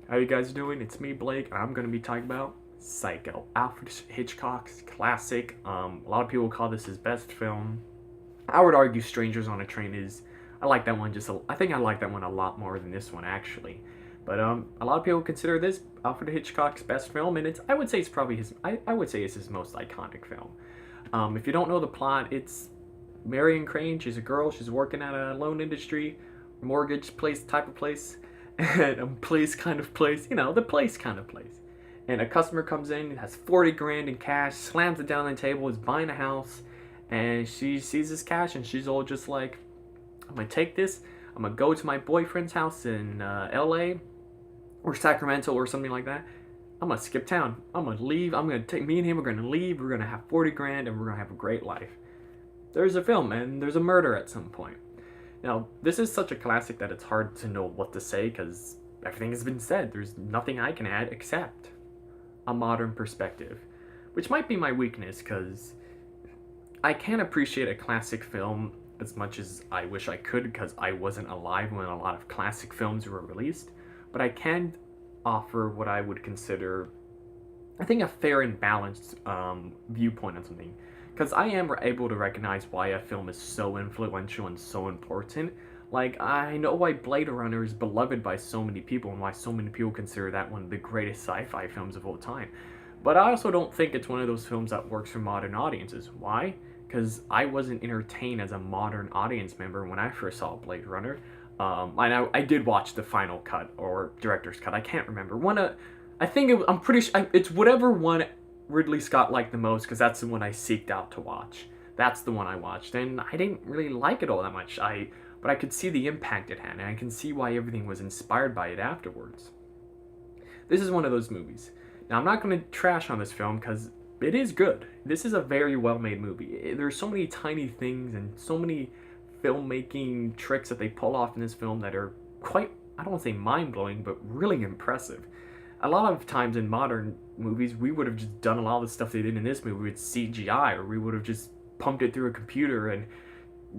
How you guys doing? It's me, Blake, and I'm going to be talking about Psycho, Alfred Hitchcock's classic. A lot of people call this his best film. I would argue Strangers on a Train is. I like that one I think I like that one a lot more than this one actually. But a lot of people consider this Alfred Hitchcock's best film, and I would say it's probably his. I would say it's his most iconic film. If you don't know the plot, it's Marion Crane. She's a girl. She's working at a loan industry, mortgage place type of place, and a place kind of place. The place kind of place. And a customer comes in, has 40 grand in cash, slams it down on the table, is buying a house, and she sees this cash, and she's all just like, "I'm gonna take this. I'm gonna go to my boyfriend's house in L.A. or Sacramento or something like that. I'm gonna skip town. I'm gonna leave. I'm gonna take me and him. We're gonna leave. We're gonna have 40 grand, and we're gonna have a great life." There's a film, and there's a murder at some point. Now, this is such a classic that it's hard to know what to say because everything has been said. There's nothing I can add except a modern perspective, which might be my weakness because I can't appreciate a classic film as much as I wish I could because I wasn't alive when a lot of classic films were released, but I can offer what I would consider, I think, a fair and balanced viewpoint on something. Because I am able to recognize why a film is so influential and so important. Like, I know why Blade Runner is beloved by so many people and why so many people consider that one of the greatest sci-fi films of all time. But I also don't think it's one of those films that works for modern audiences. Why? Because I wasn't entertained as a modern audience member when I first saw Blade Runner. I did watch the final cut or director's cut. I can't remember. I'm pretty sure it's whatever one Ridley Scott liked the most because that's the one I seeked out to watch. That's the one I watched, and I didn't really like it all that much. But I could see the impact it had, and I can see why everything was inspired by it afterwards. This is one of those movies. Now, I'm not going to trash on this film because it is good. This is a very well-made movie. There's so many tiny things and so many filmmaking tricks that they pull off in this film that are quite, I don't want to say mind-blowing, but really impressive. A lot of times in modern movies, we would have just done a lot of the stuff they did in this movie with CGI, or we would have just pumped it through a computer and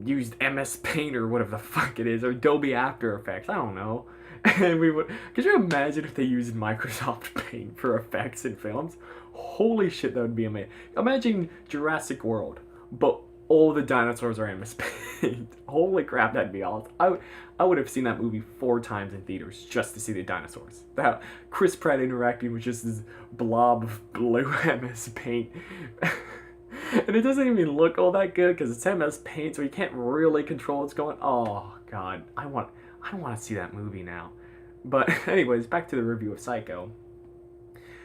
used MS Paint or whatever the fuck it is, or Adobe After Effects, I don't know. And could you imagine if they used Microsoft Paint for effects in films? Holy shit, that would be amazing. Imagine Jurassic World, but all the dinosaurs are MS Paint. Holy crap, that'd be awesome. I would have seen that movie 4 times in theaters just to see the dinosaurs. That Chris Pratt interacting with just this blob of blue MS Paint. And it doesn't even look all that good because it's MS Paint, so you can't really control what's going on. Oh, God. I don't want to see that movie now. But anyways, back to the review of Psycho.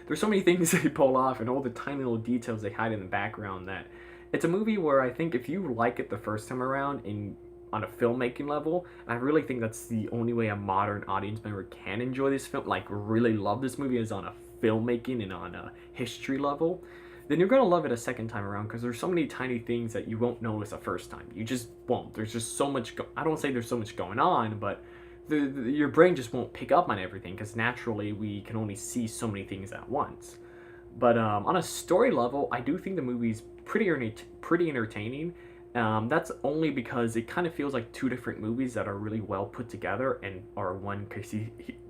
There's so many things they pull off and all the tiny little details they hide in the background that it's a movie where I think if you like it the first time around on a filmmaking level, and I really think that's the only way a modern audience member can enjoy this film, like really love this movie, is on a filmmaking and on a history level, then you're going to love it a second time around because there's so many tiny things that you won't notice the first time. You just won't. There's just so much, I don't say there's so much going on, but your brain just won't pick up on everything because naturally we can only see so many things at once. But on a story level, I do think the movie's pretty entertaining. That's only because it kind of feels like 2 different movies that are really well put together and are one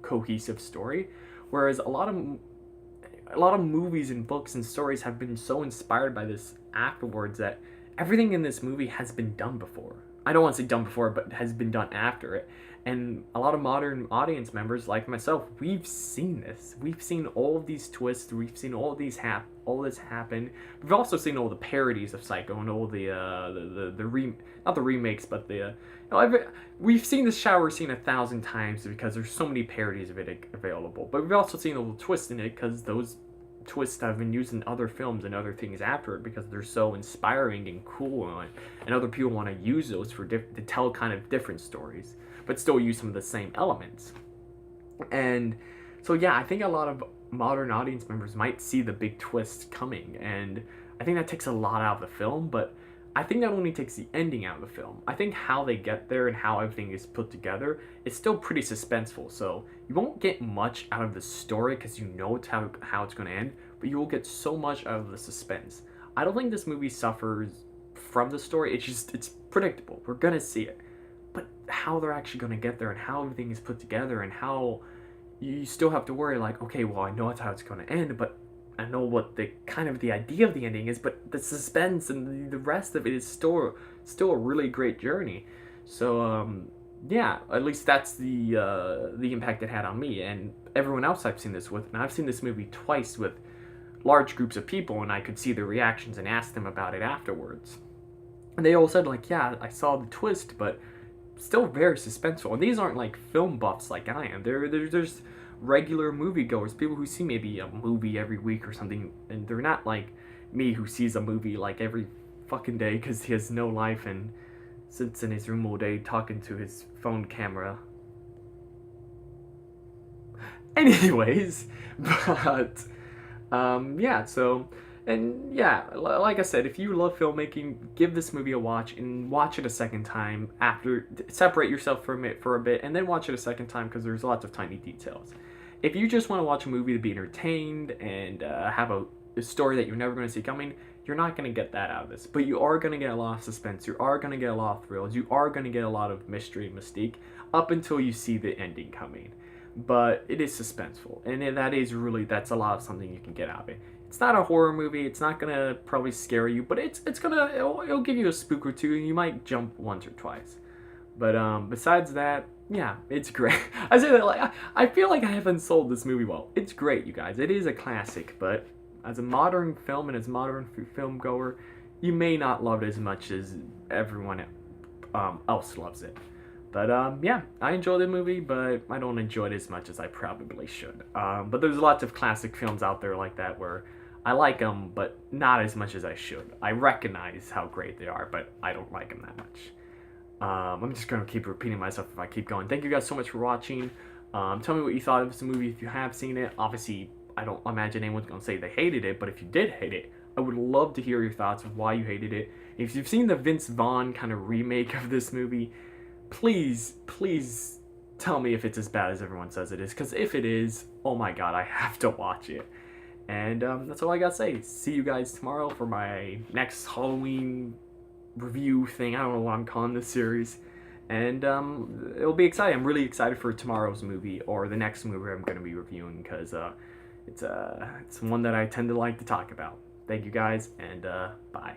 cohesive story. Whereas a lot of movies and books and stories have been so inspired by this afterwards that everything in this movie has been done before. I don't want to say done before, but has been done after it. And a lot of modern audience members, like myself, we've seen this. We've seen all of these twists. We've seen all this happen. We've also seen all the parodies of Psycho and all not the remakes, but we've seen the shower scene 1,000 times because there's so many parodies of it available. But we've also seen all the twists in it because those twists have been used in other films and other things after it because they're so inspiring and cool, and other people want to use those to tell kind of different stories, but still use some of the same elements. And so yeah, I think a lot of modern audience members might see the big twist coming, and I think that takes a lot out of the film, but I think that only takes the ending out of the film. I think how they get there and how everything is put together is still pretty suspenseful, so you won't get much out of the story because you know how it's going to end, but you will get so much out of the suspense. I don't think this movie suffers from the story. It's predictable. We're going to see it. But how they're actually going to get there and how everything is put together and how you still have to worry like, okay, well, I know how it's going to end, but I know what the kind of the idea of the ending is, but the suspense and the rest of it is still a really great journey. So yeah, at least that's the impact it had on me and everyone else I've seen this with. And I've seen this movie twice with large groups of people, and I could see their reactions and ask them about it afterwards. And they all said like, yeah, I saw the twist, but still very suspenseful. And these aren't like film buffs like I am. There's regular moviegoers, people who see maybe a movie every week or something, and they're not like me who sees a movie like every fucking day because he has no life and sits in his room all day talking to his phone camera. Anyways, but yeah, so and yeah, like I said, if you love filmmaking, give this movie a watch and watch it a second time after separate yourself from it for a bit and then watch it a second time because there's lots of tiny details. If you just want to watch a movie to be entertained and have a story that you're never going to see coming, you're not going to get that out of this. But you are going to get a lot of suspense. You are going to get a lot of thrills. You are going to get a lot of mystery and mystique up until you see the ending coming. But it is suspenseful, and that's a lot of something you can get out of it. It's not a horror movie. It's not gonna probably scare you, but it'll give you a spook or two, and you might jump once or twice. But besides that, yeah, it's great. I say that like I feel like I haven't sold this movie well. It's great, you guys. It is a classic, but as a modern film and as a modern film goer, you may not love it as much as everyone else loves it. But yeah, I enjoy the movie, but I don't enjoy it as much as I probably should. But there's lots of classic films out there like that where I like them, but not as much as I should. I recognize how great they are, but I don't like them that much. I'm just gonna keep repeating myself if I keep going. Thank you guys so much for watching. Tell me what you thought of this movie if you have seen it. Obviously, I don't imagine anyone's gonna say they hated it, but if you did hate it, I would love to hear your thoughts of why you hated it. If you've seen the Vince Vaughn kind of remake of this movie, please tell me if it's as bad as everyone says it is, because if it is, oh my god, I have to watch it. And that's all I gotta say. See you guys tomorrow for my next Halloween review thing. I don't know what I'm calling this series. And it'll be exciting. I'm really excited for tomorrow's movie or the next movie I'm going to be reviewing because it's one that I tend to like to talk about. Thank you guys, and bye.